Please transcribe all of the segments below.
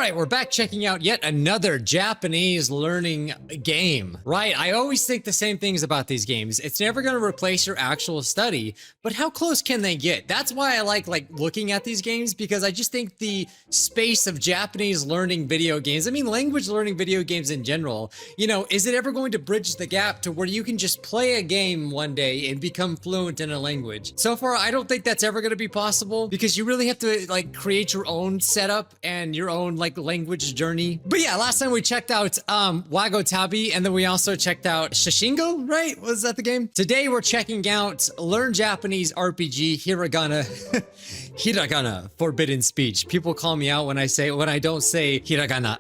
right, we're back checking out yet another Japanese learning game. Right, I always think the same things about these games. It's never going to replace your actual study, but how close can they get? That's why I like looking at these games, because I just think the space of Japanese learning video games, I mean language learning video games in general, you know, is it ever going to bridge the gap to where you can just play a game one day and become fluent in a language? So far, I don't think that's ever going to be possible, because you really have to like create your own setup and your own like language journey. But yeah, last time we checked out Wagotabi, and then we also checked out Shishingo, right? Was that the game? Today we're checking out Learn Japanese RPG Hiragana Hiragana Forbidden Speech. People call me out when I don't say hiragana.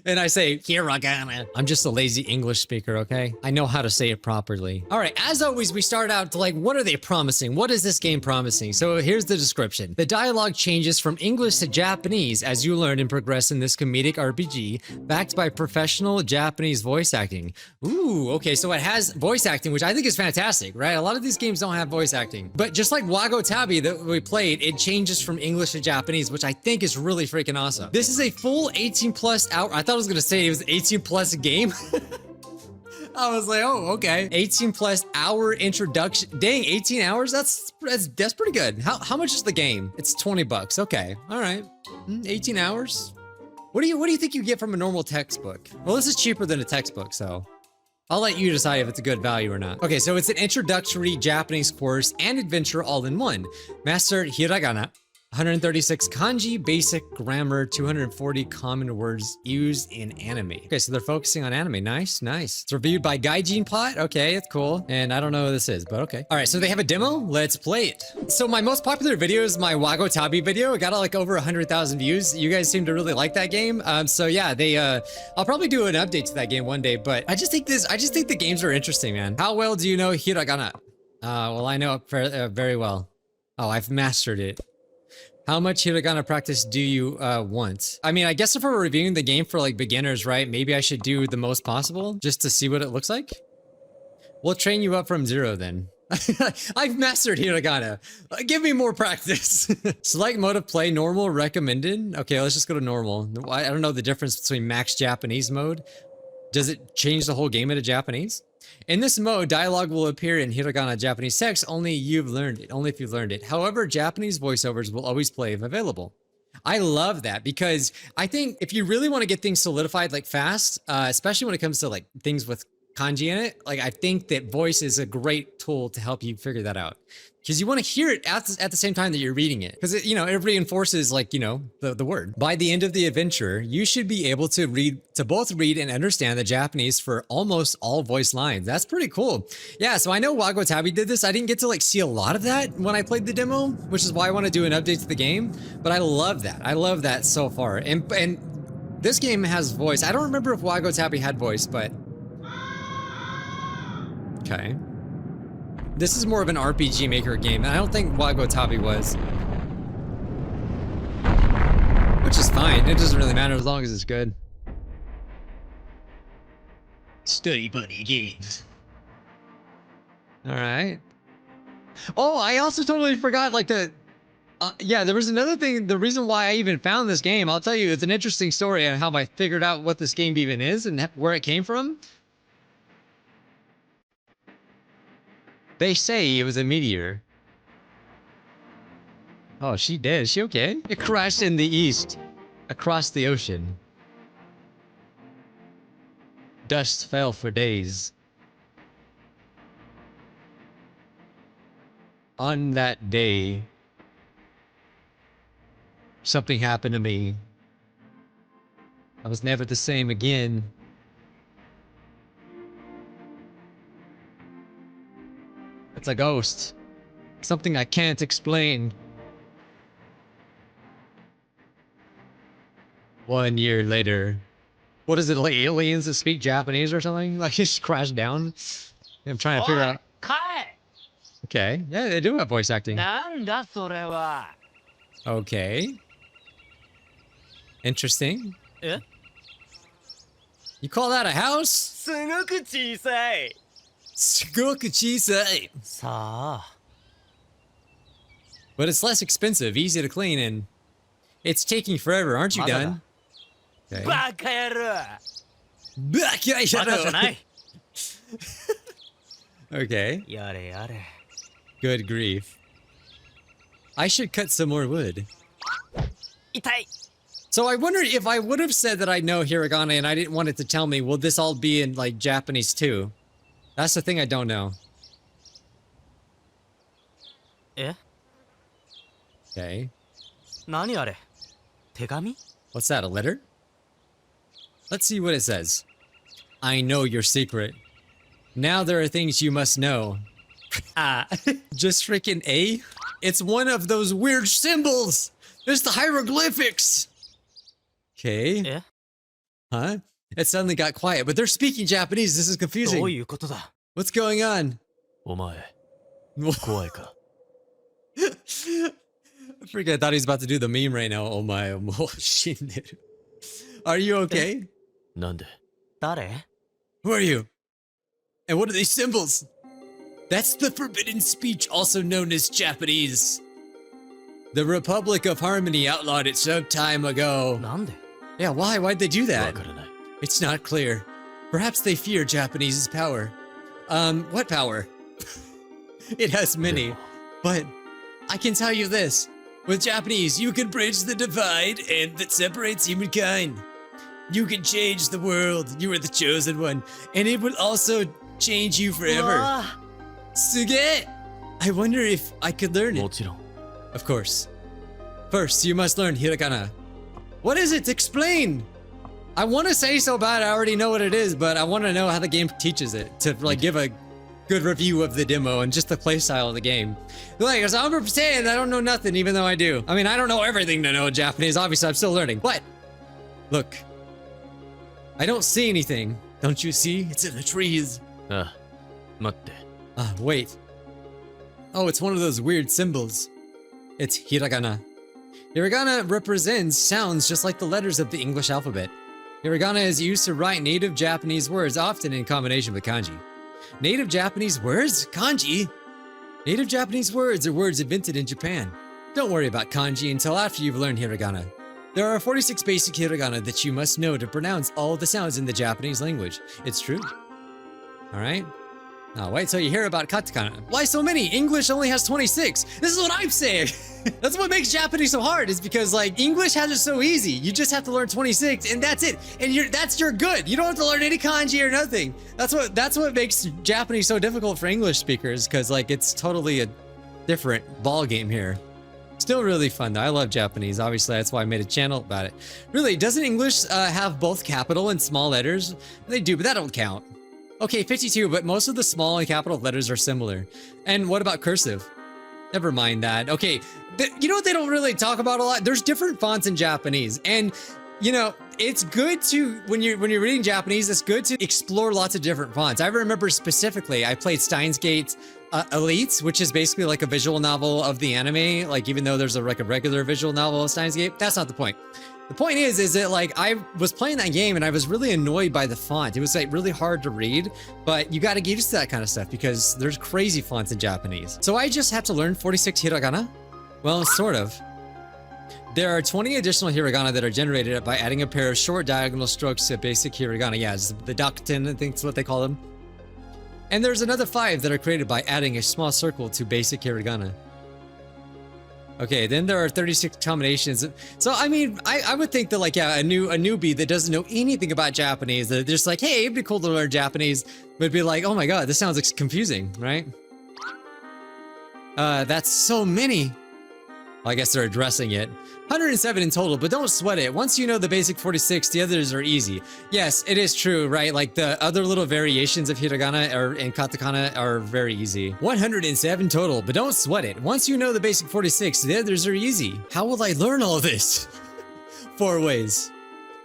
And I say hiragana. I'm just a lazy English speaker, okay? I know how to say it properly. All right, as always, we start out like, what are they promising? What is this game promising? So here's the description. The dialogue changes from English to Japanese as you learn and progress in this comedic RPG, backed by professional Japanese voice acting. Ooh, okay, so it has voice acting, which I think is fantastic, right? A lot of these games don't have voice acting. But just like Wagotabi that we played, it changes from English to Japanese, which I think is really freaking awesome. This is a full 18+ hour. I thought I was gonna say it was 18+ game. I was like, oh, okay. 18+ hour introduction. Dang, 18 hours? That's pretty good. How much is the game? It's 20 bucks. Okay. All right. 18 hours. What do you think you get from a normal textbook? Well, this is cheaper than a textbook, so I'll let you decide if it's a good value or not. Okay, so it's an introductory Japanese course and adventure all in one. Master hiragana, 136 kanji, basic grammar, 240 common words used in anime. Okay, so they're focusing on anime. Nice, nice. It's reviewed by Gaijin Pot. Okay, it's cool. And I don't know what this is, but okay. All right, so they have a demo. Let's play it. So my most popular video is my Wagotabi video. It got like over 100,000 views. You guys seem to really like that game. So yeah, I'll probably do an update to that game one day, but I just think the games are interesting, man. How well do you know hiragana? Well, I know it very well. Oh, I've mastered it. How much hiragana practice do you want? I mean, I guess if we're reviewing the game for like beginners, right? Maybe I should do the most possible just to see what it looks like. We'll train you up from 0 then. I've mastered hiragana. Give me more practice. Select mode of play, normal, recommended. Okay, let's just go to normal. I don't know the difference between max Japanese mode. Does it change the whole game into Japanese? In this mode, dialogue will appear in hiragana Japanese text only if you've learned it. However, Japanese voiceovers will always play if available. I love that, because I think if you really want to get things solidified like fast, especially when it comes to like things with kanji in it, like I think that voice is a great tool to help you figure that out. Because you want to hear it at the same time that you're reading it. Because, you know, it reinforces, like, you know, the word. By the end of the adventure, you should be able to both read and understand the Japanese for almost all voice lines. That's pretty cool. Yeah, so I know Wagotabi did this. I didn't get to, like, see a lot of that when I played the demo, which is why I want to do an update to the game. But I love that. I love that so far. And this game has voice. I don't remember if Wagotabi had voice, but... Okay. This is more of an RPG Maker game, and I don't think Wagotabi was. Which is fine, it doesn't really matter as long as it's good. Study buddy games. Alright. Oh, I also totally forgot, like, yeah, there was another thing, the reason why I even found this game, I'll tell you, it's an interesting story on how I figured out what this game even is and where it came from. They say it was a meteor. Oh, she did. Is she okay? It crashed in the east, across the ocean. Dust fell for days. On that day, something happened to me. I was never the same again. It's a ghost. Something I can't explain. 1 year later. What is it, like aliens that speak Japanese or something? Like just crashed down? I'm trying to figure out. Okay, yeah, they do have voice acting. Okay. Interesting. You call that a house? すごく小さい. But it's less expensive, easy to clean, and it's taking forever. Aren't you done? Okay. バカ野郎 Baka. Okay. やれやれ Good grief. I should cut some more wood. 痛い So I wonder if I would have said that I know hiragana and I didn't want it to tell me, will this all be in like Japanese too? That's the thing I don't know. え Okay. 何あれ手紙 What's that, a letter? Let's see what it says. I know your secret. Now there are things you must know. Ah, just freaking A? It's one of those weird symbols! There's the hieroglyphics! Okay. え Huh? It suddenly got quiet, but they're speaking Japanese. This is どう confusing. いうことだ What's going on? お前怖いか I forget, I thought he was about to do the meme right now. Oh my, shinderu. Are you okay? なんで誰 Who are you? And what are these symbols? That's the forbidden speech, also known as Japanese. The Republic of Harmony outlawed it some time ago. なんで Yeah, why? Why'd they do わ that? からない It's not clear. Perhaps they fear Japanese's power. What power? It has many. But I can tell you this. With Japanese, you can bridge the divide and that separates humankind. You can change the world. You are the chosen one. And it will also change you う forever. わ Suge! I wonder if I could learn も it. ちろん Of course. First, you must learn hiragana. What is it? Explain! I want to say so bad I already know what it is, but I want to know how the game teaches it to like give a good review of the demo and just the playstyle of the game. Like, as I'm saying, I don't know nothing, even though I do. I mean, I don't know everything to know Japanese. Obviously, I'm still learning. But look, I don't see anything. Don't you see? It's in the trees. ああ待って Wait. Oh, it's one of those weird symbols. It's hiragana. Hiragana represents sounds just like the letters of the English alphabet. Hiragana is used to write native Japanese words, often in combination with kanji. Native Japanese words? Kanji? Native Japanese words are words invented in Japan. Don't worry about kanji until after you've learned hiragana. There are 46 basic hiragana that you must know to pronounce all the sounds in the Japanese language. It's true. Alright? Now wait till you hear about katakana. Why so many? English only has 26. This is what I'm saying. That's what makes Japanese so hard, is because like English has it so easy. You just have to learn 26 and that's it. And you're good. You don't have to learn any kanji or nothing. That's what makes Japanese so difficult for English speakers, because like it's totally a different ball game here. Still really fun though. I love Japanese. Obviously, that's why I made a channel about it. Really, doesn't English have both capital and small letters? They do, but that don't count. Okay, 52, but most of the small and capital letters are similar. And what about cursive? Never mind that. Okay, you know what they don't really talk about a lot? There's different fonts in Japanese, and you know, it's good to, when you're reading Japanese, it's good to explore lots of different fonts. I remember specifically, I played Steins Gate Elite, which is basically like a visual novel of the anime. Like, even though there's a regular visual novel of Steins Gate, that's not the point. The point is that like I was playing that game and I was really annoyed by the font. It was like really hard to read, but you got to get used to that kind of stuff because there's crazy fonts in Japanese. So I just have to learn 46 hiragana? Well, sort of. There are 20 additional hiragana that are generated by adding a pair of short diagonal strokes to basic hiragana. Yeah, it's the dakuten, I think that's what they call them. And there's another 5 that are created by adding a small circle to basic hiragana. Okay, then there are 36 combinations. So, I mean, I would think that, like, yeah, a newbie that doesn't know anything about Japanese, that they're just like, hey, it'd be cool to learn Japanese, would be like, oh my god, this sounds like confusing, right? That's so many. Well, I guess they're addressing it. 107 in total, but don't sweat it. Once you know the basic 46, the others are easy. Yes, it is true, right? Like the other little variations of hiragana and katakana are very easy. 107 total, but don't sweat it. Once you know the basic 46, the others are easy. How will I learn all this? 4 ways.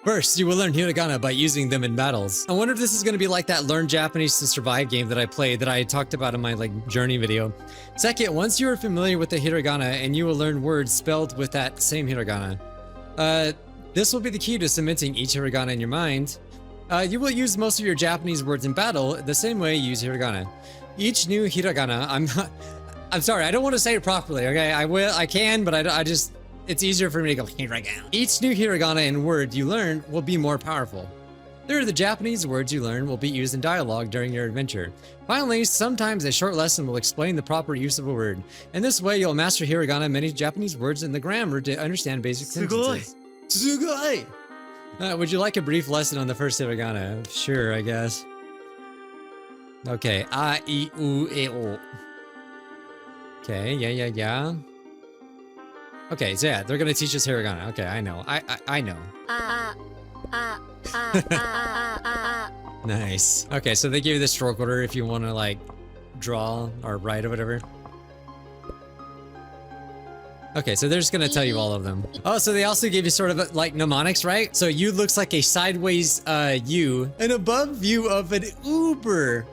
First, you will learn hiragana by using them in battles. I wonder if this is going to be like that Learn Japanese to Survive game that I played that I talked about in my journey video. Second, once you are familiar with the hiragana and you will learn words spelled with that same hiragana. This will be the key to cementing each hiragana in your mind. You will use most of your Japanese words in battle the same way you use hiragana. Each new hiragana, I'm sorry, I don't want to say it properly, okay? I can, but it's easier for me to go hiragana. Each new hiragana and word you learn will be more powerful. Third, the Japanese words you learn will be used in dialogue during your adventure. Finally, sometimes a short lesson will explain the proper use of a word. In this way, you'll master hiragana, many Japanese words, and the grammar to understand basic sentences. Sugoi! Would you like a brief lesson on the first hiragana? Sure, I guess. Okay, a, I, u, e, o. Okay, yeah. Okay, so yeah, they're gonna teach us hiragana. Okay, I know. I know. Nice. Okay, so they give you the stroke order if you want to like draw or write or whatever. Okay, so they're just gonna tell you all of them. Oh, so they also give you sort of like mnemonics, right? So U looks like a sideways U, an above view of an Uber.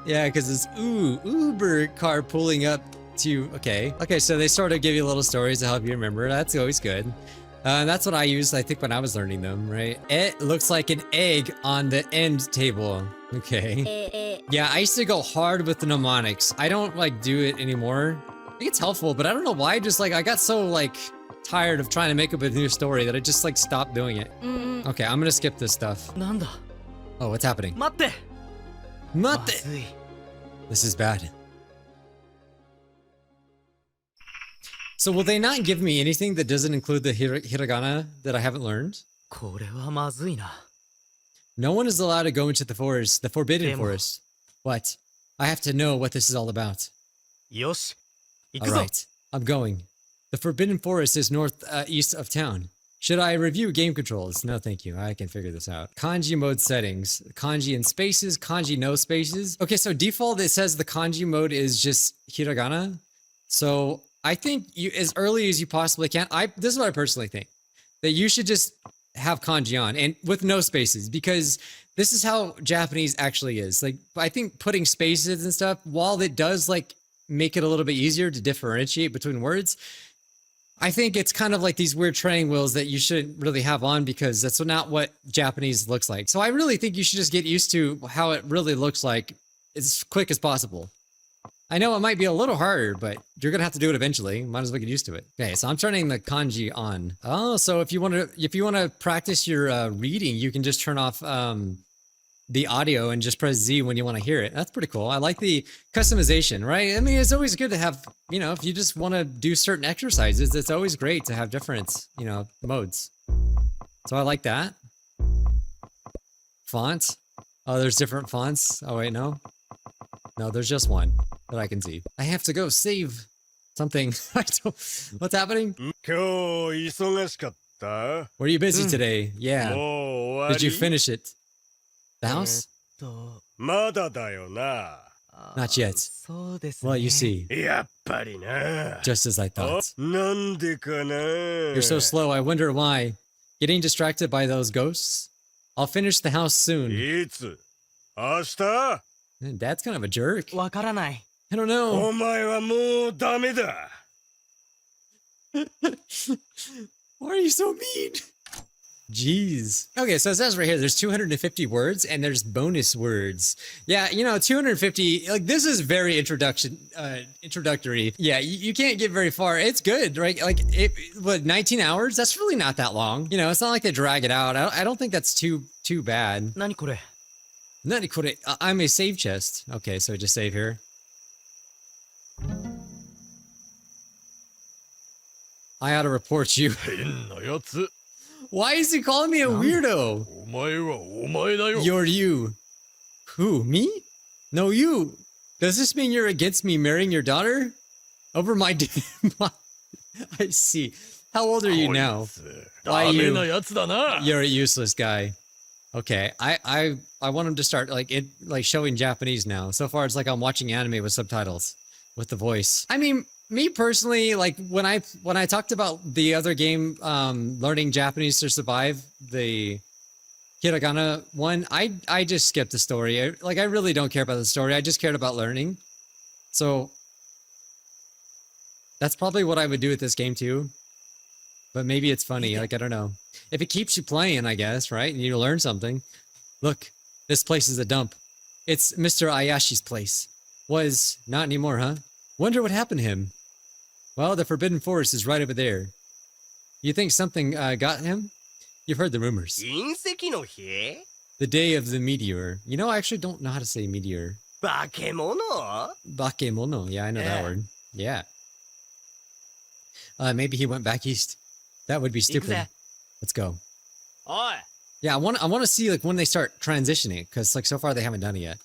Yeah, because it's Uber car pulling up to. Okay, so they sort of give you little stories to help you remember. That's always good. That's what I used, I think, when I was learning them, right? It looks like an egg on the end table. Okay. Yeah, I used to go hard with the mnemonics. I don't like do it anymore. I think it's helpful, but I don't know why. Just like I got so like tired of trying to make up a new story that I just like stopped doing it. Okay, I'm gonna skip this stuff. Nanda. Oh, what's happening? Matte. Matte. This is bad. So will they not give me anything that doesn't include the hiragana that I haven't learned? これはまずいな。 No one is allowed to go into the forest, the forbidden Demo. forest. What? I have to know what this is all about. よし。行 All くぞ。 right, I'm going. The forbidden forest is northeast of town. Should I review game controls? No, thank you. I can figure this out. Kanji mode settings. Kanji in spaces, kanji no spaces. Okay, so default it says the kanji mode is just hiragana. So I think you, as early as you possibly can, this is what I personally think, that you should just have kanji on and with no spaces, because this is how Japanese actually is. Like, I think putting spaces and stuff, while it does like make it a little bit easier to differentiate between words, I think it's kind of like these weird training wheels that you shouldn't really have on, because that's not what Japanese looks like. So I really think you should just get used to how it really looks like as quick as possible. I know it might be a little harder, but you're gonna have to do it eventually. Might as well get used to it. Okay, so I'm turning the kanji on. Oh, so if you want to practice your reading, you can just turn off the audio and just press Z when you want to hear it. That's pretty cool. I like the customization, right? I mean, it's always good to have, you know, if you just want to do certain exercises, it's always great to have different, you know, modes. So I like that. Font. Oh, there's different fonts. Oh wait, no. No, there's just one that I can see. I have to go save something. What's happening? 今日忙しかった Were you busy today? Yeah. もう終わり Did you finish it? The house? と。まだだよな Not yet. そうですね。 Well, you see, やっぱりな just as I thought. なんでかな You're so slow, I wonder why. Getting distracted by those ghosts? I'll finish the house soon. いつ明日 Dad's kind of a jerk. わからない。 I don't know. お前はもうダメだ Why are you so mean? Jeez. Okay, so it says right here, there's 250 words and there's bonus words. Yeah, you know, 250, like this is very introductory. Yeah, you can't get very far. It's good, right? Like, what, 19 hours? That's really not that long. You know, it's not like they drag it out. I don't think that's too bad. 何これ。 Nani kore? I'm a save chest. Okay, so just save here. I ought to report you. 変なやつ Why is he calling me a weirdo? お前はお前だよ You're you. Who, me? No, you. Does this mean you're against me marrying your daughter? Over my I see. How old are you now? ダメなやつだな You're a useless guy. Okay, I want him to start like showing Japanese now. So far, it's like I'm watching anime with subtitles, with the voice. I mean, me personally, like when I talked about the other game, learning Japanese to survive, the Hiragana one, I just skipped the story. I really don't care about the story. I just cared about learning. So that's probably what I would do with this game too. But maybe it's funny. Like, I don't know. If it keeps you playing, I guess, right? And you learn something. Look, this place is a dump. It's Mr. Ayashi's place. Was not anymore, huh? Wonder what happened to him. Well, the Forbidden Forest is right over there. You think something got him? You've heard the rumors. 隕石の日 The day of the meteor. You know, I actually don't know how to say meteor. 化け物 Bakemono. Yeah, I know that Yeah. word. Yeah. Maybe he went back east. That would be stupid. 行くぜ Let's go. おい Yeah, I want to see like when they start transitioning, because like so far they haven't done it yet.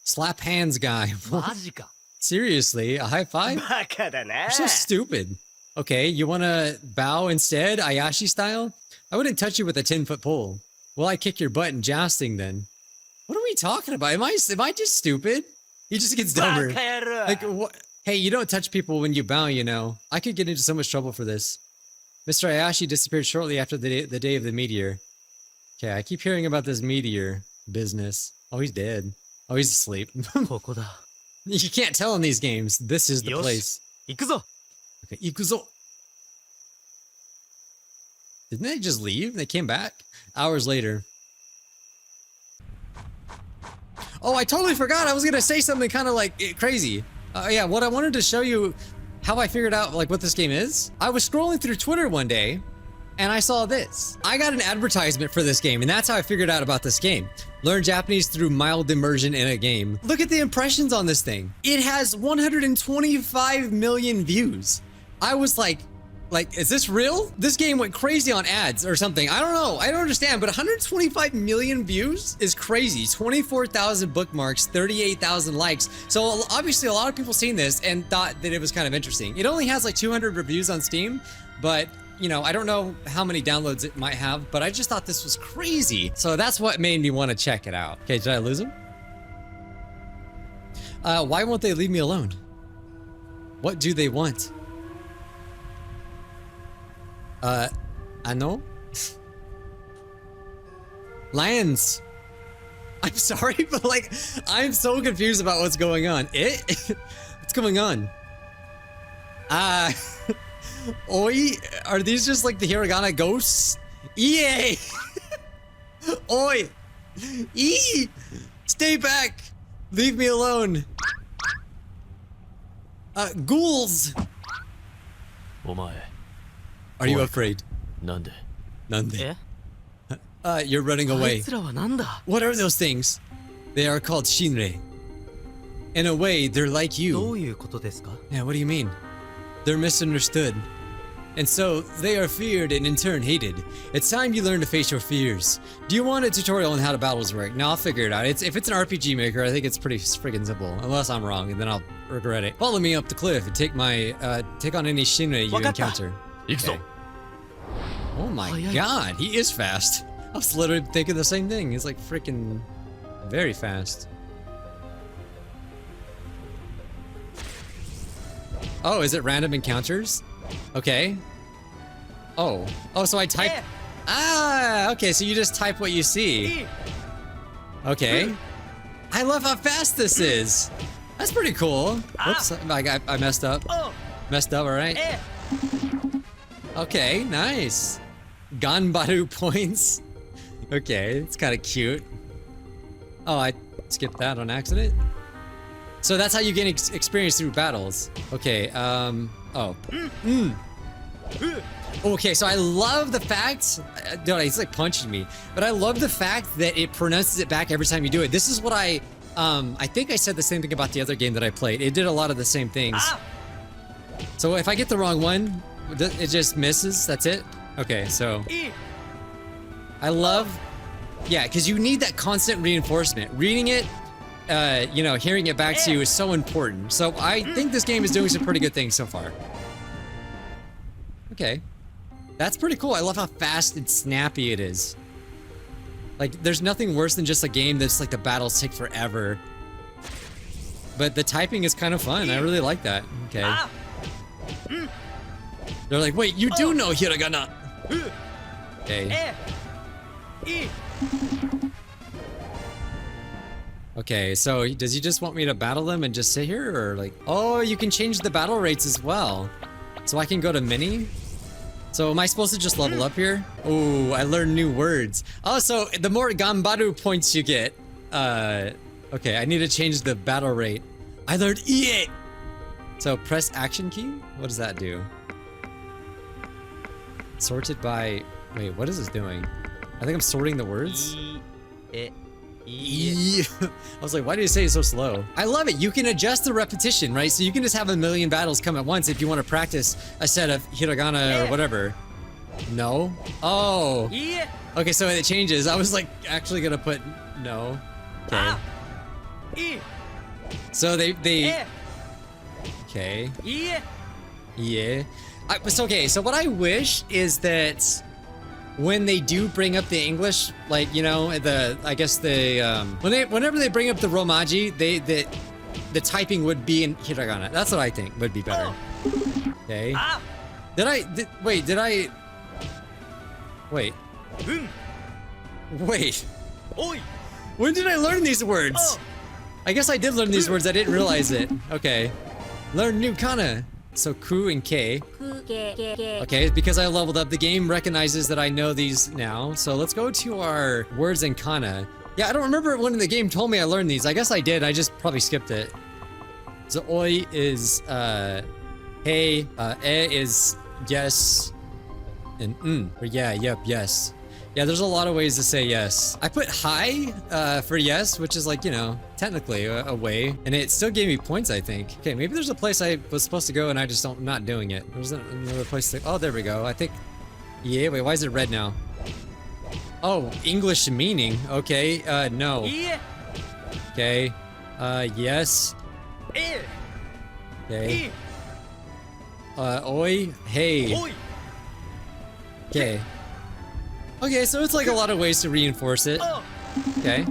Slap hands guy. マジか Seriously, a high five? バカだな You're so stupid. Okay, you want to bow instead, Ayashi style? I wouldn't touch you with a 10-foot pole. Well, I kick your butt in jousting then. What are we talking about? Am I just stupid? He just gets バ dumber. カ野郎 Like, what? Hey, you don't touch people when you bow, you know. I could get into so much trouble for this. Mr. Ayashi disappeared shortly after the day of the meteor. Okay, I keep hearing about this meteor business. Oh, he's dead. Oh, he's asleep. ここだ You can't tell in these games. This is the よし place. 行くぞ Okay, ikuzo. Didn't they just leave? They came back? Hours later. Oh, I totally forgot. I was gonna say something kind of like crazy. Yeah, what I wanted to show you how I figured out like what this game is. I was scrolling through Twitter one day and I saw this. I got an advertisement for this game and that's how I figured out about this game. Learn Japanese through mild immersion in a game. Look at the impressions on this thing. It has 125 million views. I was like, is this real? This game went crazy on ads or something. I don't know. I don't understand, but 125 million views is crazy. 24,000 bookmarks, 38,000 likes. So obviously a lot of people seen this and thought that it was kind of interesting. It only has like 200 reviews on Steam, but you know, I don't know how many downloads it might have, but I just thought this was crazy. So that's what made me want to check it out. Okay, did I lose him? Why won't they leave me alone? What do they want? I know. Lands. I'm sorry, but like, I'm so confused about what's going on. What's going on? Oi, are these just like the Hiragana ghosts? EA! Oi! E! Stay back! Leave me alone! Ghouls! お前 Are you afraid? なんで Nande. え You're running あい away. つらはなんだ What are those things? They are called Shinrei. In a way, they're like ど you. ういうことですか Yeah, what do you mean? They're misunderstood. And so, they are feared and in turn hated. It's time you learn to face your fears. Do you want a tutorial on how the battles work? No, I'll figure it out. If it's an RPG maker, I think it's pretty friggin' simple. Unless I'm wrong, and then I'll regret it. Follow me up the cliff and take on any Shinrei you わかった encounter. 行くぞ Okay. Oh my Ay, ay. god, he is fast. I was literally thinking the same thing. He's like freaking very fast. Oh, is it random encounters? Okay. Oh, so I type. Eh. Ah, okay. So you just type what you see. Okay. I love how fast this is. That's pretty cool. Whoops, I messed up. お Messed up, all right. え Okay, nice. Ganbaru points. Okay, it's kind of cute. Oh, I skipped that on accident. So that's how you gain experience through battles. Okay, oh. Okay, so I love the fact, dude, he's like punching me, but I love the fact that it pronounces it back every time you do it. This is what I think I said the same thing about the other game that I played. It did a lot of the same things. So if I get the wrong one, it just misses, that's it? Okay, so い I love, yeah, because you need that constant reinforcement. Reading it, you know, hearing it back to you is so important. So I think this game is doing some pretty good things so far. Okay. That's pretty cool. I love how fast and snappy it is. Like, there's nothing worse than just a game that's like the battles take forever. But the typing is kind of fun. I really like that. Okay. They're like, wait, you do know Hiragana. Okay. えい Okay, so does he just want me to battle them and just sit here, or like, oh, you can change the battle rates as well. So I can go to mini? So am I supposed to just level up here? Oh, I learned new words. Oh, so the more Ganbaru points you get, okay, I need to change the battle rate. I learned EA! So press action key? What does that do? Sorted by... Wait, what is this doing? I think I'm sorting the words. I was like, why did you say it so slow? I love it. You can adjust the repetition, right? So you can just have a million battles come at once if you want to practice a set of hiragana or whatever. No? Oh. Okay, so it changes. I was like actually gonna put no. Okay. So they okay. Yeah. So okay, so what I wish is that when they do bring up the English, like, you know, I guess whenever they bring up the romaji, the typing would be in hiragana. That's what I think would be better. Okay. Wait. When did I learn these words? I guess I did learn these words. I didn't realize it. Okay. Learn new kana. So ku and k. Okay, because I leveled up, the game recognizes that I know these now. So let's go to our words in kana. Yeah, I don't remember when the game told me I learned these. I guess I did. I just probably skipped it. So oi is hey, e is yes, and or yeah, yep, yes. Yeah, there's a lot of ways to say yes. I put hi for yes, which is like, you know, technically a way, and it still gave me points, I think. Okay, maybe there's a place I was supposed to go and I just don't, not doing it. There's another place to, oh, there we go. I think, yeah, wait, why is it red now? Oh, English meaning, okay, no. Okay, yes. Okay. Oi, hey. Okay. Okay, so it's like a lot of ways to reinforce it. Okay.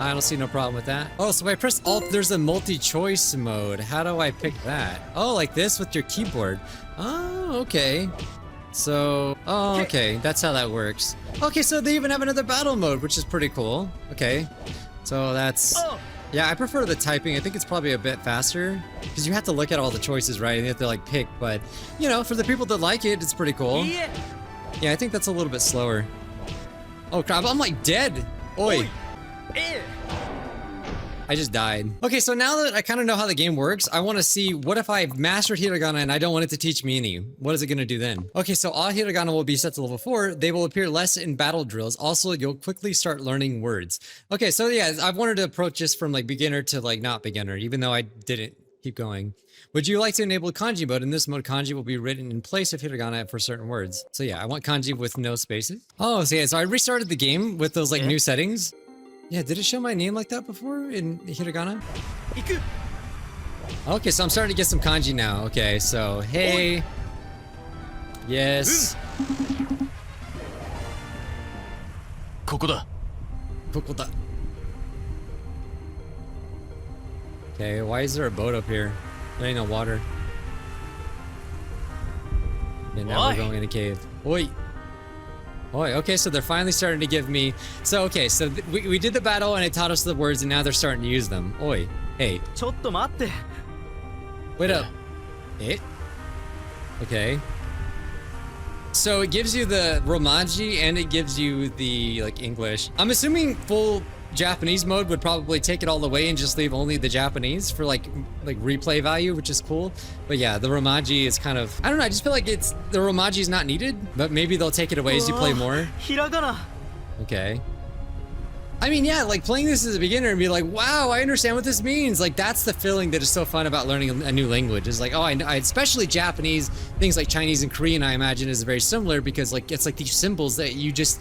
I don't see no problem with that. Oh, so I press Alt, there's a multi-choice mode. How do I pick that? Oh, like this with your keyboard. Oh, okay. So, oh, okay, that's how that works. Okay, so they even have another battle mode, which is pretty cool. Okay, so that's... Yeah, I prefer the typing. I think it's probably a bit faster because you have to look at all the choices, right? And you have to like pick, but you know, for the people that like it, it's pretty cool. Yeah, I think that's a little bit slower. Oh crap, I'm like dead. Oi. I just died. Okay, so now that I kind of know how the game works, I want to see what if I've mastered hiragana and I don't want it to teach me any. What is it going to do then? Okay, so all hiragana will be set to level 4. They will appear less in battle drills. Also, you'll quickly start learning words. Okay, so yeah, I've wanted to approach this from like beginner to like not beginner, even though I didn't keep going. Would you like to enable kanji mode? In this mode, kanji will be written in place of hiragana for certain words. So yeah, I want kanji with no spaces. Oh, so yeah, so I restarted the game with those like new settings. Yeah, did it show my name like that before in hiragana? Okay, so I'm starting to get some kanji now. Okay, so hey. Yes. ここだ。 Kokoda. Okay, why is there a boat up here? There ain't no water. And now we're going in a cave. Oi! Oi, okay, so they're finally starting to give me... So, okay, so we did the battle and it taught us the words and now they're starting to use them. Oi, hey. ちょっと待って。 Wait up. Eh? Okay. So it gives you the Romaji and it gives you the, like, English. I'm assuming full Japanese mode would probably take it all away and just leave only the Japanese for like replay value, which is cool. But yeah, the Romaji is kind of, I don't know, I just feel like the Romaji is not needed, but maybe they'll take it away as you play more. Hiragana. Okay. I mean, yeah, like playing this as a beginner and be like, wow, I understand what this means. Like that's the feeling that is so fun about learning a new language. Is like, oh, I especially Japanese, things like Chinese and Korean, I imagine is very similar because like it's like these symbols that you just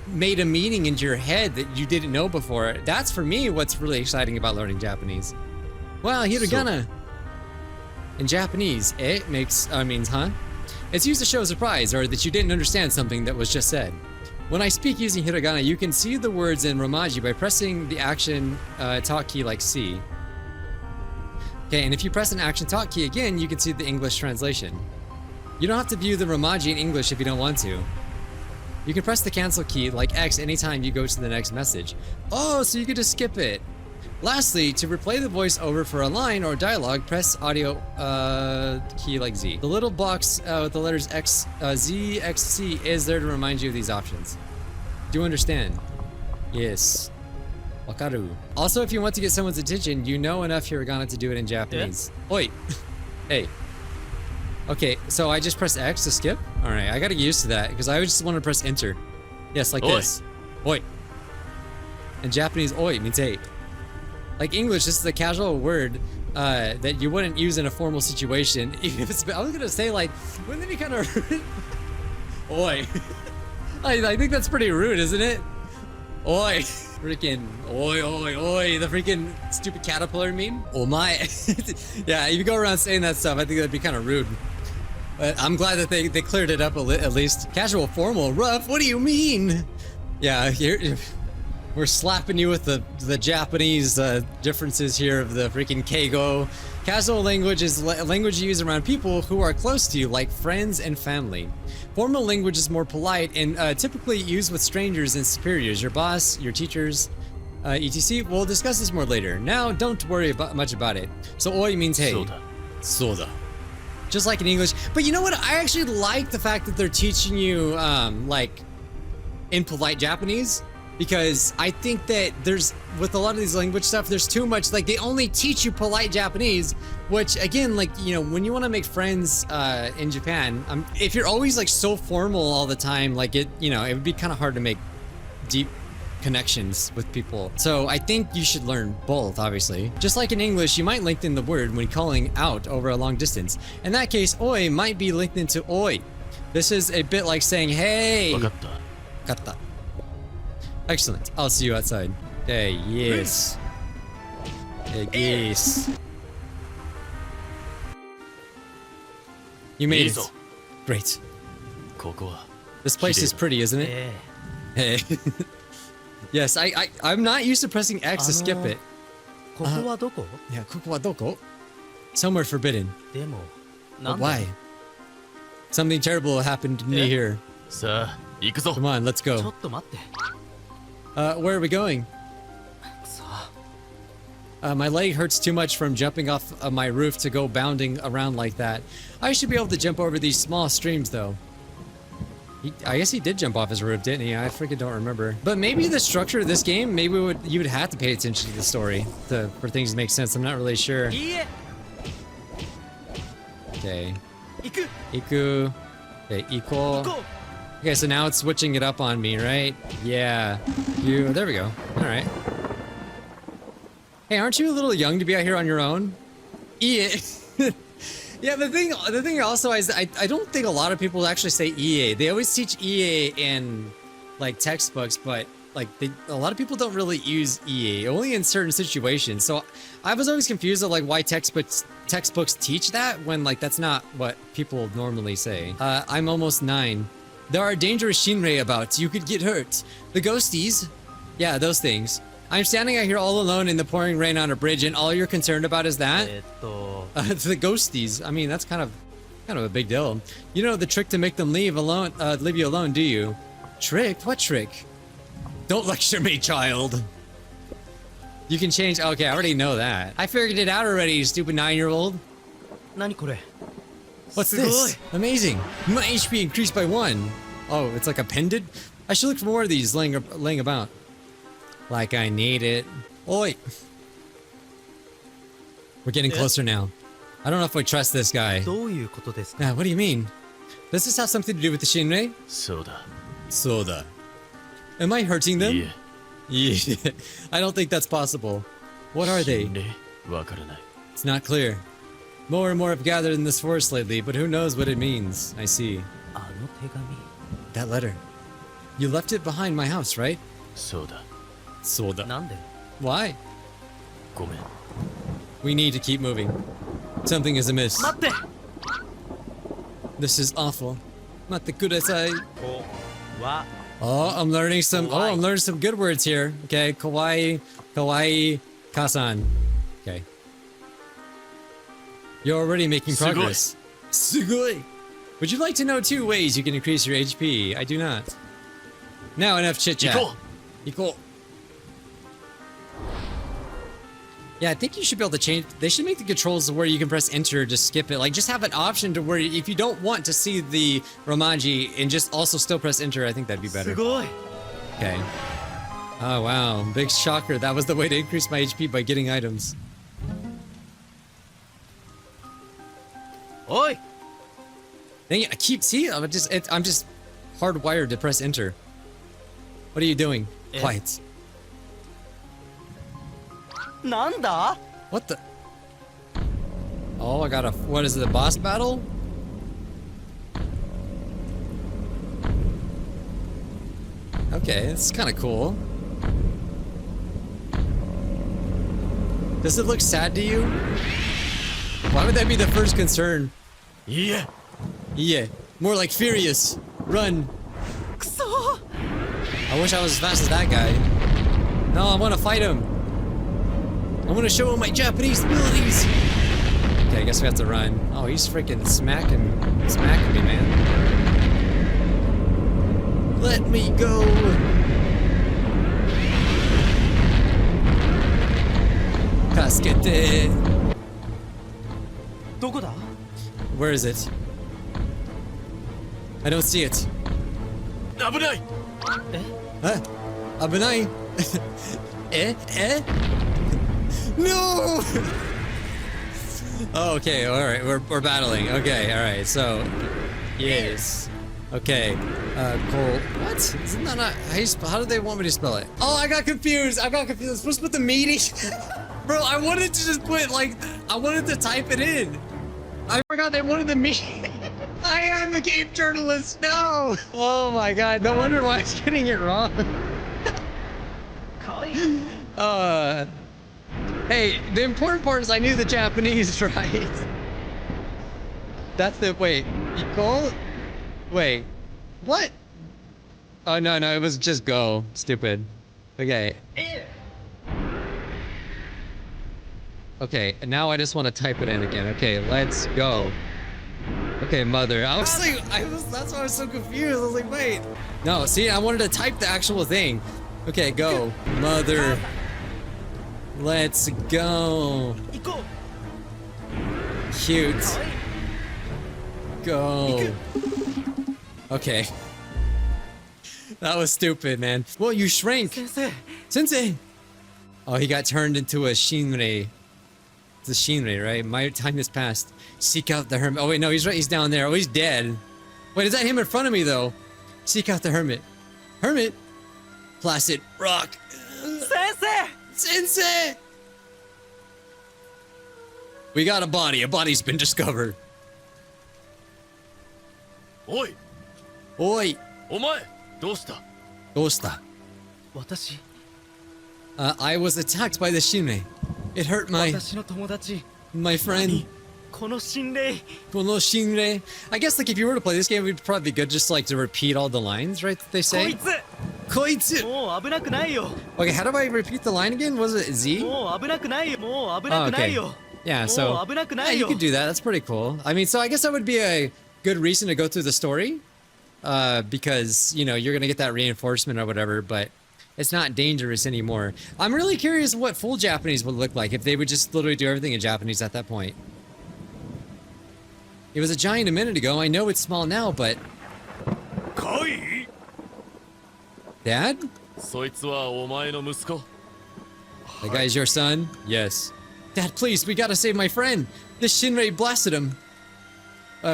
made a meaning into your head that you didn't know before. That's for me what's really exciting about learning Japanese. Wow, hiragana. In Japanese, means huh? It's used to show surprise or that you didn't understand something that was just said. When I speak using hiragana, you can see the words in Romaji by pressing the action talk key like C. Okay, and if you press an action talk key again, you can see the English translation. You don't have to view the Romaji in English if you don't want to. You can press the cancel key like X anytime you go to the next message. Oh, so you could just skip it. Lastly, to replay the voice over for a line or dialogue, press audio key like Z. The little box with the letters X, Z, X, C is there to remind you of these options. Do you understand? Yes. Wakaru. Also, if you want to get someone's attention, you know enough hiragana to do it in Japanese. Yeah. Oi. Hey. Okay, so I just press X to skip? All right, I gotta get used to that because I just want to press enter. Yes, like Oi. this. Oi. In Japanese, oi means hey. Like English, this is a casual word that you wouldn't use in a formal situation. Even if it's, I was gonna say like, wouldn't it be kind of rude? Oi. I think that's pretty rude, isn't it? Oi. Freaking oi, oi, oi. The freaking stupid caterpillar meme. Oh my. Yeah, if you go around saying that stuff, I think that'd be kind of rude. But I'm glad that they cleared it up at least. Casual, formal, rough. What do you mean? Yeah, here we're slapping you with the Japanese differences here of the freaking keigo. Casual language is language you use around people who are close to you, like friends and family. Formal language is more polite and typically used with strangers and superiors, your boss, your teachers, etc. We'll discuss this more later. Now, don't worry much about it. So, oi means hey. Soda. Soda. Just like in English. But you know what? I actually like the fact that they're teaching you, like, in polite Japanese. Because I think that there's, with a lot of these language stuff, there's too much, like, they only teach you polite Japanese. Which, again, like, you know, when you want to make friends in Japan, if you're always, like, so formal all the time, like, it, you know, it would be kind of hard to make deep connections with people. So I think you should learn both, obviously. Just like in English, you might lengthen the word when calling out over a long distance. In that case, oi might be lengthened to oi. This is a bit like saying, hey. Wakatta. Wakatta. Excellent. I'll see you outside. Hey, yes. Hey, yes. You made it. Great. ここは This place is pretty, isn't it? え Hey. Yes, I'm not used to pressing X to skip it. ここはどこ Yeah, ここはどこ? Somewhere forbidden. でも But なんで why? Something terrible happened to me here. さあ行くぞ Come on, let's ちょ go. っと待って Where are we going? くそ My leg hurts too much from jumping off of my roof to go bounding around like that. I should be able to jump over these small streams, though. I guess he did jump off his roof, didn't he? I freaking don't remember. But maybe the structure of this game, maybe you would have to pay attention to the story for things to make sense. I'm not really sure. いいえ Okay. 行く Iku. Okay, 行 Iko. こ Okay, so now it's switching it up on me, right? Yeah. There we go. All right. Hey, aren't you a little young to be out here on your own? Yeah. Yeah, the thing also is I don't think a lot of people actually say EA. They always teach EA in like textbooks, but like a lot of people don't really use EA, only in certain situations. So I was always confused of like why textbooks teach that when like that's not what people normally say. I'm almost 9. There are dangerous shinrei about. You could get hurt. The ghosties. Yeah, those things. I'm standing out here all alone in the pouring rain on a bridge, and all you're concerned about is う that? と The ghosties. I mean, that's kind of a big deal. You know the trick to make them leave you alone, do you? Trick? What trick? Don't lecture me, child. You can change. Okay, I already know that. I figured it out already, you stupid 9-year-old. 何これ What's すごい this? Amazing. My HP increased by 1. Oh, it's like appended? I should look for more of these laying about. Like I need it. Oi. We're getting closer now. I don't know if we trust this guy. どういうことですか What do you mean? Does this have something to do with the Shinrei? そうだ Soda. Am I hurting い them? え Yeah. I don't think that's possible. What are they? 心霊わからない It's not clear. More and more have gathered in this forest lately, but who knows what it means. I see. あの手紙 That letter. You left it behind my house, right? そうだ Soda. なんで Why? ごめん We need to keep moving. Something is amiss. 待って This is awful. Matte kudasai. こわ Oh, I'm learning some. Oh, I'm Kawaii. learning some good words here. Okay, kawaii, kawaii, kasan. Okay. You're already making Sugoi. progress. Sugoi. Would you like to know 2 ways you can increase your HP? I do not. Now enough chit chat. 行こ Equal. Yeah, I think you should be able to change. They should make the controls where you can press enter to skip it. Like, just have an option to where if you don't want to see the Romaji and just also still press enter, I think that'd be す better. ごい Okay. Oh, wow. Big shocker. That was the way to increase my HP by getting items. おい Dang it, I keep, see, I'm just hardwired to press enter. What are you doing? Eh? Quiet. なんだ What the? Oh, I got a, what is it, a boss battle? Okay, it's kind of cool. Does it look sad to you? Why would that be the first concern? いいえ Yeah, more like furious. Run. くそ I wish I was as fast as that guy. No, I want to fight him. I want to show him my Japanese abilities. Okay, I guess we have to run. Oh, he's freaking smacking me, man. Let me go. Tasukete. どこだ Where is it? I don't see it. 危ない Huh? Abunai? Eh? Eh? No! Oh, okay, alright, we're battling. Okay, alright, so. Yes. Okay. Cole. What? Isn't that not. How do they want me to spell it? Oh, I got confused. I'm supposed to put the meaning. Bro, I wanted to just put, like. I wanted to type it in. I forgot they wanted the meaning. I am the game journalist. No! Oh my god, no wonder why I was getting it wrong. Hey, the important part is I knew the Japanese, right? That's the, wait, Iko? Wait, what? Oh, no, it was just go, stupid. Okay. Okay, and now I just want to type it in again. Okay, let's go. Okay, mother. I was like, that's why I was so confused. I was like, wait. No, see, I wanted to type the actual thing. Okay, go. Mother. Let's go. 行こ Cute. Go. Okay. That was stupid, man. Well, you shrank. う先生 Sensei! Oh, he got turned into a Shinrei. It's a Shinrei, right? My time has passed. Seek out the hermit. Oh, wait, no, he's right. He's down there. Oh, he's dead. Wait, is that him in front of me, though? Seek out the hermit. Hermit? Placid rock. 先生 Sensei! We got a body. A body's been discovered. おい Oi! お前どうした Dosta. 私 I was attacked by the Shinrei. It hurt my 私の友達 friend. この心霊 Kono Shinrei. I guess like if you were to play this game, it would probably be good just like to repeat all the lines, right? That they こ say. いつ Koitsu. もう危なくないよ Okay, how do I repeat the line again? Was it Z? もう危なくないよもう危 Oh, なくない okay. よ Yeah, も so う危なく yeah, ない you よ could do that. That's pretty cool. I mean, so I guess that would be a good reason to go through the story, because you know you're gonna get that reinforcement or whatever, but it's not dangerous anymore. I'm really curious what full Japanese would look like if they would just literally do everything in Japanese at that point. It was a giant a minute ago. I know it's small now, but カイ Dad, そいつはお前の息子 the guy's your son. Yes. Dad, please, we gotta save my friend. The Shinrei blasted him.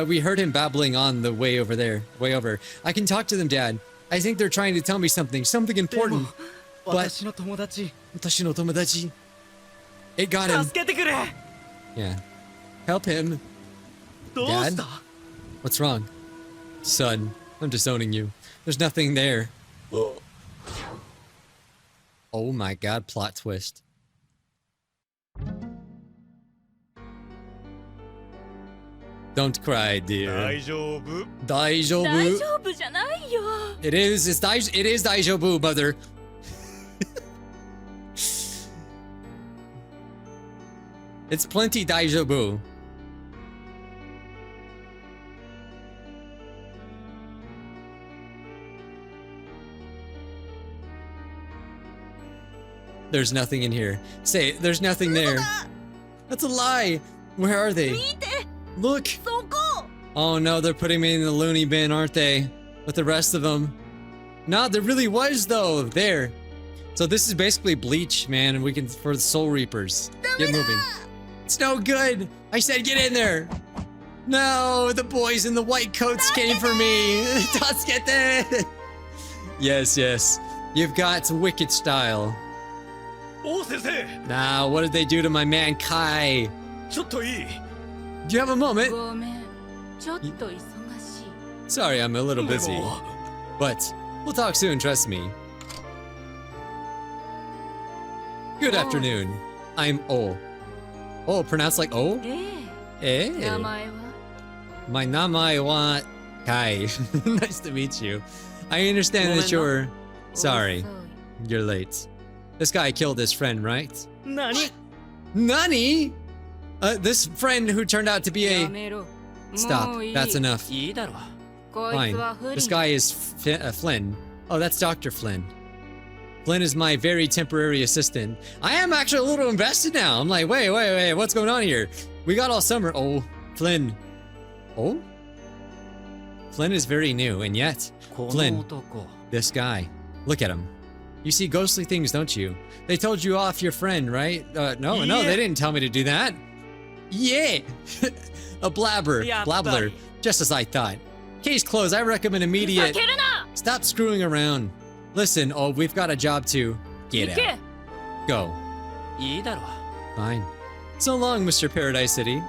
We heard him babbling on the way over there. Way over. I can talk to them, Dad. I think they're trying to tell me something. Something で important. も私の友達 Watashi no tomodachi. It got him. 助けてくれ Yeah. Help him. どうした What's wrong? Son, I'm disowning you. There's nothing there. Oh my god, plot twist. Don't cry, dear. 大丈夫 Daijoubu. 大丈夫じゃないよ。 It is Daijoubu, mother. It's plenty Daijoubu. There's nothing in here. Say it, there's nothing there. That's a lie. Where are they? 見て、 Look. そこ。 Oh no, they're putting me in the loony bin, aren't they? With the rest of them. Nah, there really was though. There. So this is basically Bleach, man, and we can for the Soul Reapers. Get moving. It's no good. I said get in there. No, the boys in the white coats came for me. Tasukete! Yes, yes. You've got wicked style. 王先生 Now, what did they do to my man Kai? ちょっといい Do you have a moment? ごめんちょっと忙しい Sorry, I'm a little で busy. も But we'll talk soon, trust me. Good Oh. afternoon. I'm O. Oh, pronounced like O? え Eh. え名前は My namae wa Kai. Nice to meet you. I understand that you're... Sorry, 遅い you're late. This guy killed his friend, right? 何 Nani? This friend who turned out to be や a... めろ Stop, もういい that's enough. いいだろこいつ Fine. は不 This 倫 guy is Flynn. Oh, that's Dr. Flynn. Flynn is my very temporary assistant. I am actually a little invested now. I'm like, wait, what's going on here? We got all summer. Oh, Flynn. Oh? Flynn is very new, and yet, こ Flynn. の男 this guy. Look at him. You see ghostly things, don't you? They told you off your friend, right? No, Yeah. they didn't tell me to do that. Yeah! A blabber. Yeah, Blabbler. buddy. Just as I thought. Case closed. I recommend immediate... ふざけるな Stop screwing around. Listen, oh, we've got a job to get 行け out. Go. いいだろ Fine. So long, Mr. Paradise City.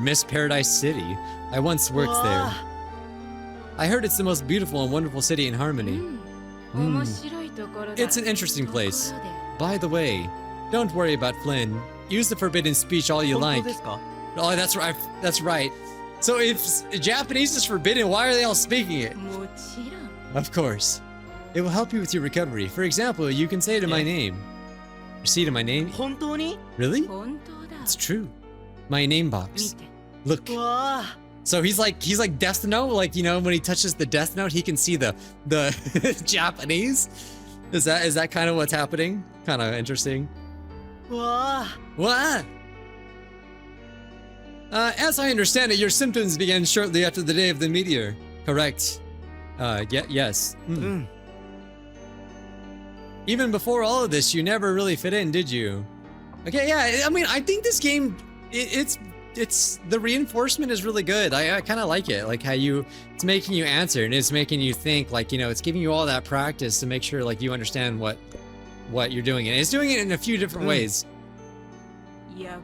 Miss Paradise City. I once worked there. I heard it's the most beautiful and wonderful city in う harmony. ん面白いところだ It's an interesting place. ところで By the way, don't worry about Flynn. Use the forbidden speech all you 本当 like. ですか Oh, that's right. That's right. So if Japanese is forbidden, why are they all speaking it? もちろん Of course. It will help you with your recovery. For example, you can say to my Yeah. name. See to my name? 本当に Really? 本当だ It's true. My name 見 box. て Look. うわあ So he's like Death Note, like, you know, when he touches the Death Note, he can see the Japanese. Is that kind of what's happening? Kind of interesting. うわあ What? As I understand it, your symptoms began shortly after the day of the meteor. Correct. Yes. う Mm. ん Even before all of this, you never really fit in, did you? Okay, yeah. I mean, I think this game, it's the reinforcement is really good. I kind of like it, like how it's making you answer and it's making you think, like, you know, it's giving you all that practice to make sure, like, you understand what you're doing, and it's doing it in a few different ways. やっ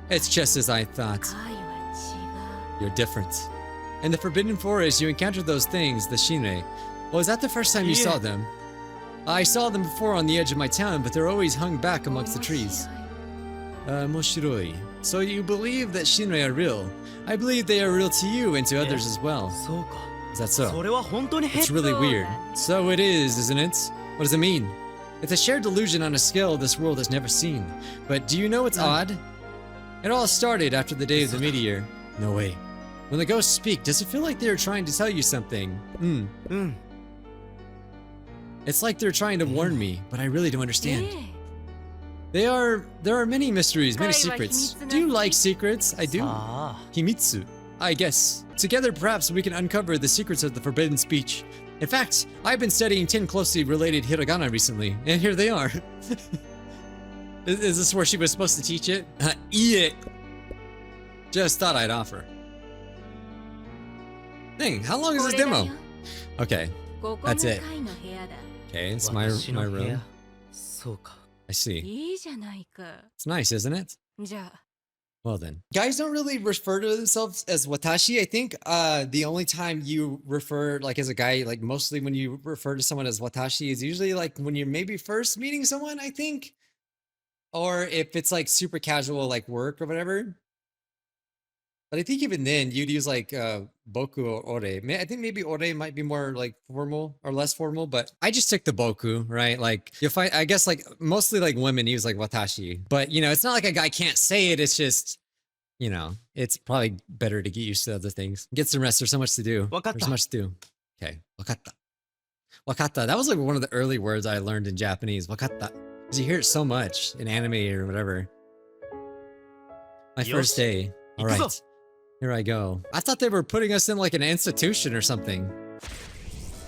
It's just as I thought. ぱりは You're different. In the Forbidden Forest, you encountered those things, the Shinrei. Well, is that the first time you Yeah. saw them? I saw them before on the edge of my town, but they're always hung back 違う amongst the trees. 面白い Moshiroi. So you believe that Shinrei are real? I believe they are real to you and to others as well. そうか Is that そ so? れは本当に変 It's really weird. So it is, isn't it? What does it mean? It's a shared delusion on a scale this world has never seen. But do you know what's odd? It all started after the day of the meteor. No way. When the ghosts speak, does it feel like they're trying to tell you something? うん It's like they're trying to warn me, but I really don't え understand. え There are many mysteries, many Kai wa secrets. himitsu Do you na like secrets? I do. さあ Himitsu. I guess. Together, perhaps we can uncover the secrets of the forbidden speech. In fact, I've been studying 10 closely related hiragana recently, and here they are. Is this where she was supposed to teach it? Yeah. Just thought I'd offer. Dang, how long is こ this れだ demo? よ Okay, ここが That's it. カイの部屋だ okay, it's my 私の部 room. 屋そうか I see. いいじゃないか It's nice, isn't it? じゃあ Well then. Guys don't really refer to themselves as watashi. I think the only time you refer, like, as a guy, like mostly when you refer to someone as watashi is usually like when you're maybe first meeting someone, I think. Or if it's like super casual, like work or whatever. But I think even then you'd use like boku or ore. I think maybe ore might be more like formal or less formal, but I just took the boku, right? Like you'll find, I guess, like mostly like women use like watashi, but you know, it's not like a guy can't say it. It's just, you know, it's probably better to get used to other things. Get some rest. There's so much to do. There's Wakatta. much to do. Okay. Wakatta. Wakatta. That was like one of the early words I learned in Japanese. Wakatta. Because you hear it so much in anime or whatever. My first day. All Ikuzo. right. Here I go. I thought they were putting us in like an institution or something.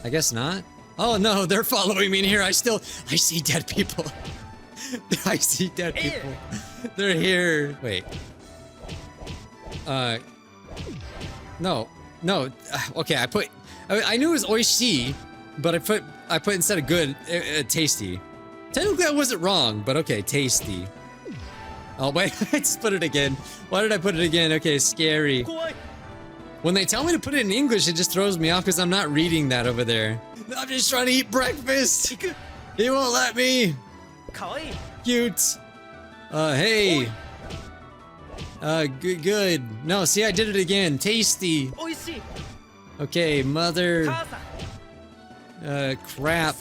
I guess not. Oh no, they're following me in here. I see dead people. I see dead people. They're here. Wait. No. Okay, I knew it was oishi, but I put instead of good, tasty. Technically I wasn't wrong, but okay, tasty. Oh wait, I just put it again. Why did I put it again? Okay, scary. When they tell me to put it in English, it just throws me off because I'm not reading that over there. I'm just trying to eat breakfast. He won't let me. Cute. Hey. Good. No, see, I did it again. Tasty. Okay, mother. Crap.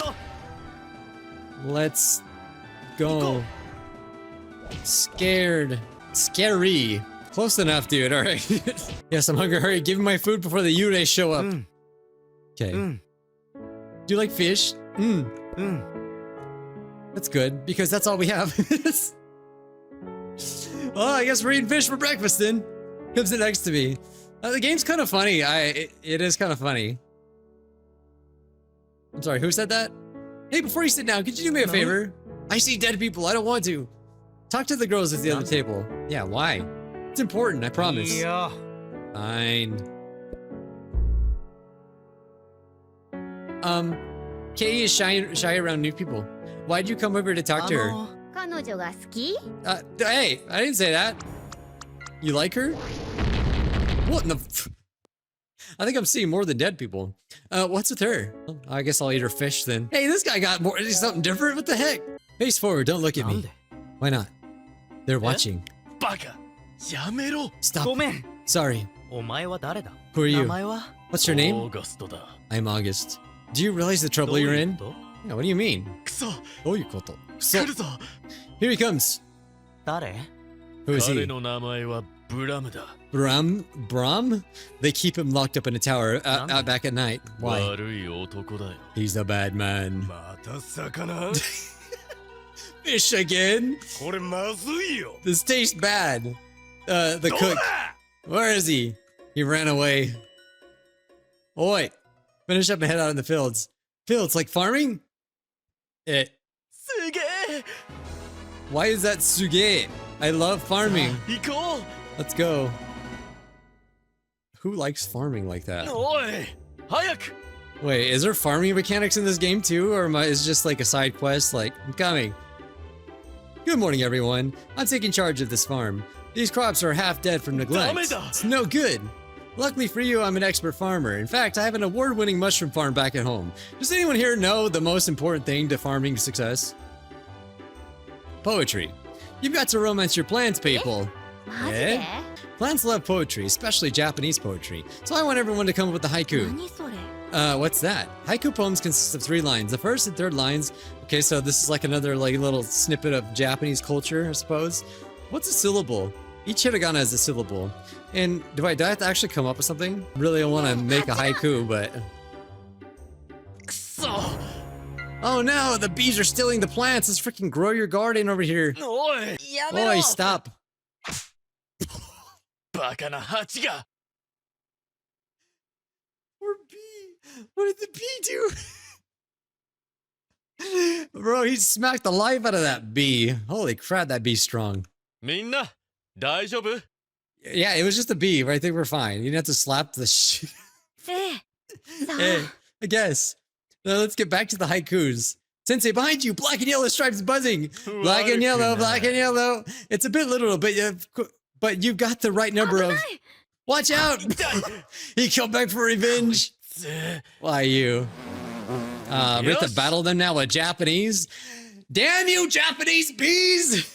Let's go. Scared. Scary. Close enough, dude. All right. Yes, I'm hungry. Hurry, give me my food before the Yurei show up. Okay. Do you like fish? That's good, because that's all we have. Well, I guess we're eating fish for breakfast then. Comes it next to me. The game's kind of funny. It is kind of funny. I'm sorry, who said that? Hey, before you sit down, could you do me a favor? I see dead people. I don't want to. Talk to the girls at the other table. Yeah, why? It's important, I promise. Yeah. Fine. Kei is shy around new people. Why'd you come over to talk to her? 彼女が好き? Hey, I didn't say that. You like her? What in the I think I'm seeing more than dead people. What's with her? Well, I guess I'll eat her fish then. Hey, this guy got more, something different? What the heck? Face forward, don't look at me. Why not? They're watching. バカやめろ Stop. ごめん。 Sorry. お前は誰だ？ Who are you? 名前は？ What's your name? オーガストだ I'm August. Do you realize the trouble どう you're いう in? こと？ Yeah, what do you mean? クソ Oyukoto. 来 So, るぞ here he comes. 誰？ Who is 彼 he? の名前はブラムだ Bram? They keep him locked up in a tower out back at night. Why? 悪い男だよ He's a bad man. また魚 Fish again? これまずいよ This tastes bad. The どう cook. だ Where is he? He ran away. Oi. Finish up and head out in the fields. Fields, like farming? すげえ Why is that suge? I love farming. 行こ Let's go. Who likes farming like う that? おい早く Wait, is there farming is in this game too? Or is it just like a side quest? Like, I'm coming. Good morning, everyone. I'm taking charge of this farm. These crops are half dead from neglect. Dameda. It's no good. Luckily for you, I'm an expert farmer. In fact, I have an award-winning mushroom farm back at home. Does anyone here know the most important thing to farming success? Poetry. You've got to romance your plants, people. マジで? Plants love poetry, especially Japanese poetry. So I want everyone to come up with a haiku. 何それ? What's that? Haiku poems consist of 3 lines. The first and third lines. Okay, so this is like another like little snippet of Japanese culture, I suppose. What's a syllable? Each hiragana is a syllable. And do I have to actually come up with something? Really, I want to make a haiku, but くそ oh no, the bees are stealing the plants. Let's freaking grow your garden over here. おいやめろ Oi, stop. バカな蜂が Poor bee. What did the bee do? Bro, he smacked the life out of that bee. Holy crap, that bee's strong. みんな大丈夫 Yeah, it was just a bee, right? I think we're fine. You didn't have to slap the shit. ええ。さあ。 Hey, I guess. Now let's get back to the haikus. Sensei, behind you, black and yellow stripes buzzing. Black and yellow, black and yellow. It's a bit literal, but you've got the right number of... Watch out! He killed back for revenge. Why you? We have to battle them now with Japanese. Damn you, Japanese bees!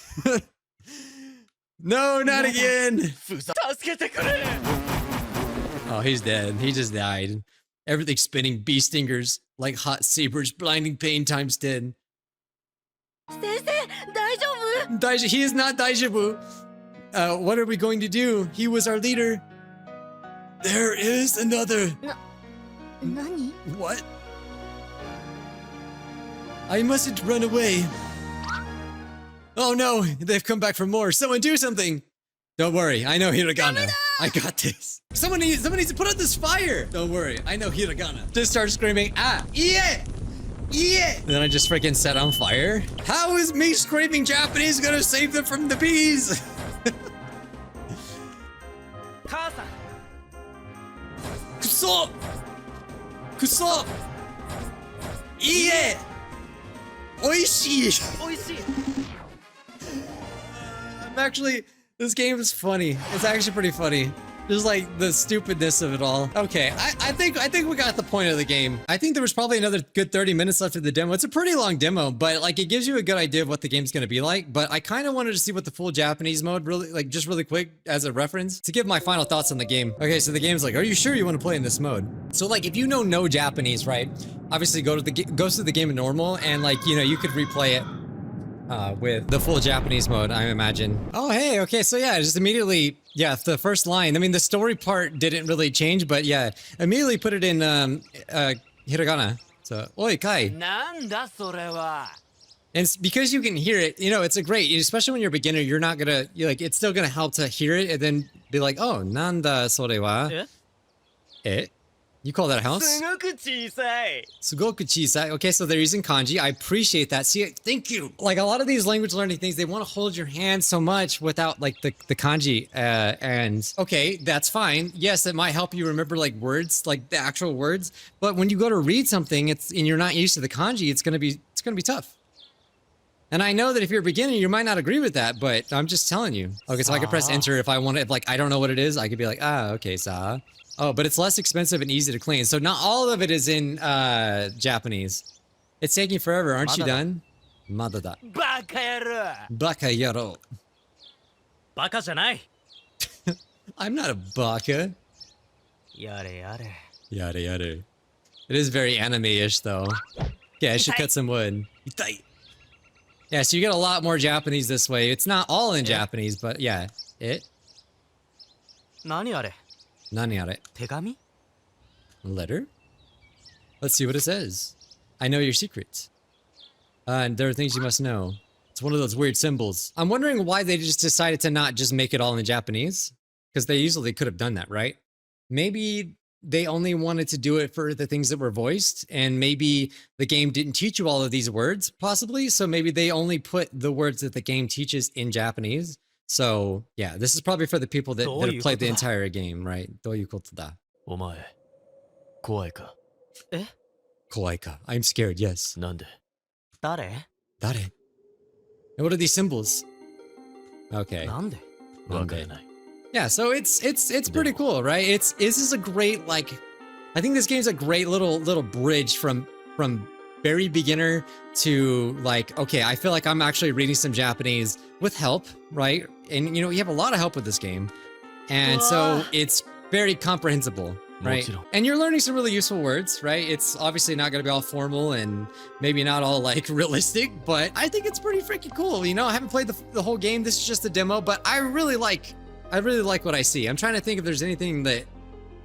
No, not again. 助けてくれ Oh, he's dead. He just died. Everything's spinning, bee stingers, like hot sabers, blinding pain times 10. 先生、大丈夫? He is not Daijibu. What are we going to do? He was our leader. There is another. 何? What? I mustn't run away. Oh no, they've come back for more. Someone do something. Don't worry, I know Hiragana. I got this. Someone needs to put out this fire. Don't worry, I know Hiragana. Just start screaming, ah, yeah, yeah. And then I just freaking set on fire. How is me screaming Japanese gonna save them from the bees? Kuso! Kuso! Ie! Oishii! おいしい I'm actually, this game is funny. It's actually pretty funny. Just like the stupidness of it all. Okay, I think we got the point of the game. I think there was probably another good 30 minutes left of the demo. It's a pretty long demo, but like it gives you a good idea of what the game's gonna be like. But I kind of wanted to see what the full Japanese mode really, like just really quick as a reference to give my final thoughts on the game. Okay, so the game's like, are you sure you want to play in this mode? So like if you know no Japanese, right? Obviously go to the game in normal and like, you know, you could replay it with the full Japanese mode, I imagine. Oh, hey, okay, so yeah, just immediately, yeah, the first line. I mean, the story part didn't really change, but yeah, immediately put it in hiragana. So, oi, kai. なんだそれは And it's because you can hear it, you know, it's a great, especially when you're a beginner, you're not gonna, you're like, it's still gonna help to hear it and then be like, oh, nanda sore wa? え Eh? You call that a house? すごく小さい Sugoku chisai. Okay, so they're using kanji. I appreciate that. See, thank you. Like a lot of these language learning things, they want to hold your hand so much without like the kanji. And okay, that's fine. Yes, it might help you remember like words, like the actual words. But when you go to read something, and you're not used to the kanji, it's gonna be tough. And I know that if you're a beginner, you might not agree with that, but I'm just telling you. Okay, so I could press enter if I want to. If like I don't know what it is, I could be like, ah, okay, sa. Oh, but it's less expensive and easy to clean. So not all of it is in Japanese. It's taking forever. Aren't you done? Madada. バカ野郎 Baka yaro. バカじゃない I'm not a baka. やれやれ Yada yada. It is very anime-ish though. Yeah, I should cut some wood. Itai. Yeah, so you get a lot more Japanese this way. It's not all in Japanese, but yeah. It? 何あれ Nani are 手紙 Letter? Let's see what it says. I know your secrets. And there are things you must know. It's one of those weird symbols. I'm wondering why they just decided to not just make it all in Japanese. Because they easily could have done that, right? Maybe they only wanted to do it for the things that were voiced. And maybe the game didn't teach you all of these words, possibly. So maybe they only put the words that the game teaches in Japanese. So, yeah, this is probably for the people that have played the entire game, right? どういうことだ?お前怖いかえ Kawaii ka. I'm scared, yes. なんで誰 Dare. And what are these symbols? Okay. なんでわからない Yeah, so it's pretty cool, right? This is a great, like, I think this game's a great little bridge from very beginner to like, okay, I feel like I'm actually reading some Japanese with help, right? And you know, you have a lot of help with this game. And so it's very comprehensible, right? もちろん And you're learning some really useful words, right? It's obviously not going to be all formal and maybe not all like realistic, but I think it's pretty freaking cool. You know, I haven't played the whole game. This is just a demo, but I really like what I see. I'm trying to think if there's anything that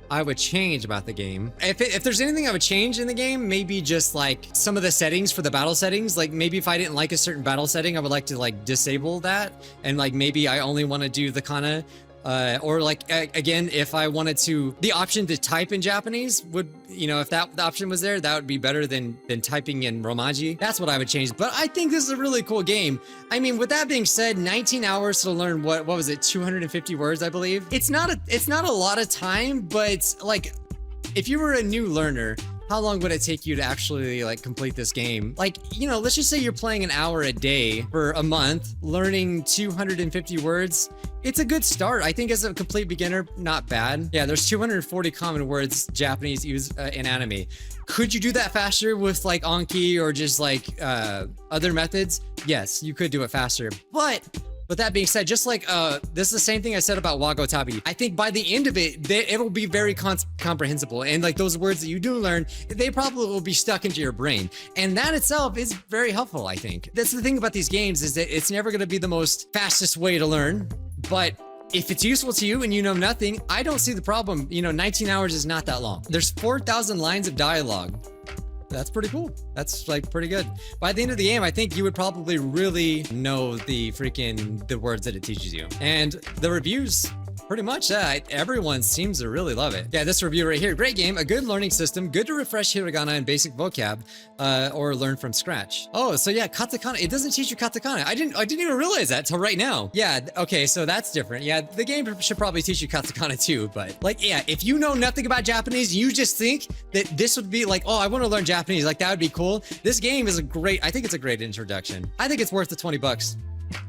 I would change about the game. If there's anything I would change in the game, maybe just like some of the settings for the battle settings. Like maybe if I didn't like a certain battle setting, I would like to like disable that. And like maybe I only want to do the kana. Or like, again, if I wanted to, the option to type in Japanese would, you know, if the option was there, that would be better than typing in Romaji. That's what I would change. But I think this is a really cool game. I mean, with that being said, 19 hours to learn what was it, 250 words, I believe. It's not a lot of time, but it's like, if you were a new learner, how long would it take you to actually like complete this game? Like, you know, let's just say you're playing an hour a day for a month, learning 250 words. It's a good start. I think as a complete beginner, not bad. Yeah, there's 240 common words Japanese use in anime. Could you do that faster with like Anki or just like other methods? Yes, you could do it faster. But with that being said, just like this is the same thing I said about Wagotabi. I think by the end of it, it'll be very comprehensible. And like those words that you do learn, they probably will be stuck into your brain. And that itself is very helpful, I think. That's the thing about these games is that it's never going to be the most fastest way to learn. But if it's useful to you and you know nothing, I don't see the problem. You know, 19 hours is not that long. There's 4,000 lines of dialogue. That's pretty cool. That's like pretty good. By the end of the game, I think you would probably really know the words that it teaches you. And the reviews, pretty much that. Everyone seems to really love it. Yeah, this review right here. Great game, a good learning system, good to refresh hiragana and basic vocab, or learn from scratch. Oh, so yeah, katakana. It doesn't teach you katakana. I didn't even realize that till right now. Yeah, okay, so that's different. Yeah, the game should probably teach you katakana too, but like, yeah, if you know nothing about Japanese, you just think that this would be like, oh, I want to learn Japanese. Like, that would be cool. This game is I think it's a great introduction. I think it's worth the 20 bucks.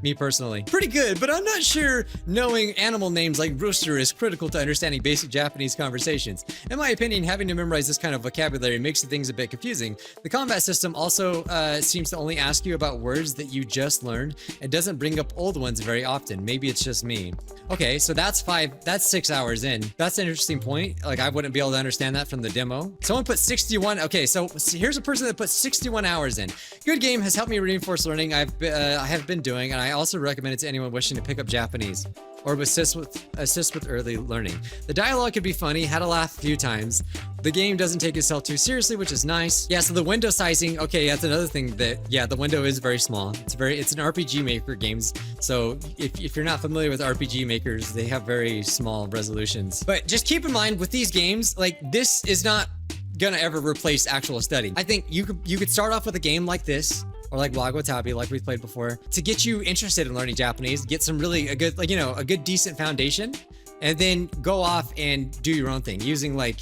Me personally. Pretty good, but I'm not sure knowing animal names like rooster is critical to understanding basic Japanese conversations. In my opinion, having to memorize this kind of vocabulary makes things a bit confusing. The combat system also seems to only ask you about words that you just learned and doesn't bring up old ones very often. Maybe it's just me. Okay, so that's 6 hours in. That's an interesting point. Like, I wouldn't be able to understand that from the demo. Someone put 61. Okay, so here's a person that put 61 hours in. Good game, has helped me reinforce learning I have been doing, and I also recommend it to anyone wishing to pick up Japanese or assist with early learning. The dialogue could be funny, had a laugh a few times. The game doesn't take itself too seriously, which is nice. Yeah, so the window sizing, okay, that's another thing that, yeah, the window is very small. It's an RPG Maker games. So if you're not familiar with RPG makers, they have very small resolutions. But just keep in mind with these games, like, this is not gonna ever replace actual study. I think you could start off with a game like this, or like Wagwatabi, like we've played before, to get you interested in learning Japanese, get some really a good decent foundation, and then go off and do your own thing using, like,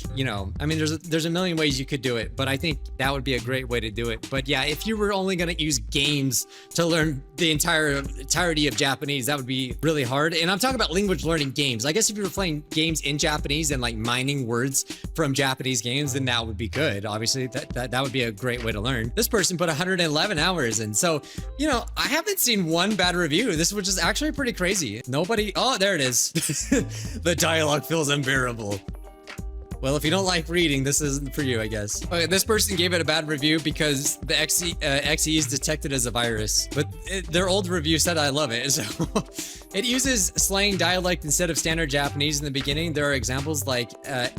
I mean, there's a million ways you could do it, but I think that would be a great way to do it. But yeah, if you were only going to use games to learn the entirety of Japanese, that would be really hard. And I'm talking about language learning games. I guess if you were playing games in Japanese and like mining words from Japanese games, then that would be good. Obviously, that would be a great way to learn. This person put 111 hours in. So, I haven't seen one bad review. This was just actually pretty crazy. Nobody, oh, there it is. The dialogue feels unbearable. Well, if you don't like reading, this isn't for you, I guess. Okay, this person gave it a bad review because the XE is detected as a virus, but their old review said I love it. So it uses slang dialect instead of standard Japanese in the beginning. There are examples like A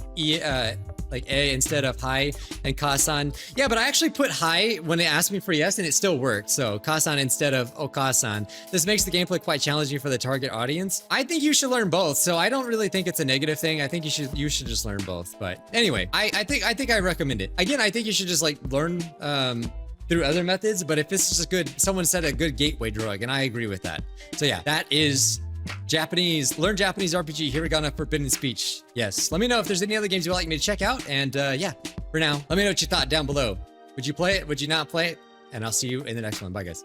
instead of hi and kasan. Yeah, but I actually put hi when they asked me for yes, and it still worked. So kasan instead of okasan. This makes the gameplay quite challenging for the target audience. I think you should learn both, so I don't really think it's a negative thing. I think you should just learn both. But anyway, I think I recommend it. Again, I think you should just like learn through other methods. But if this is someone said a good gateway drug, and I agree with that. So yeah, that is learn Japanese RPG, Hiragana Forbidden Speech. Yes, let me know if there's any other games you'd like me to check out. And yeah, for now, let me know what you thought down below. Would you play it? Would you not play it? And I'll see you in the next one. Bye, guys.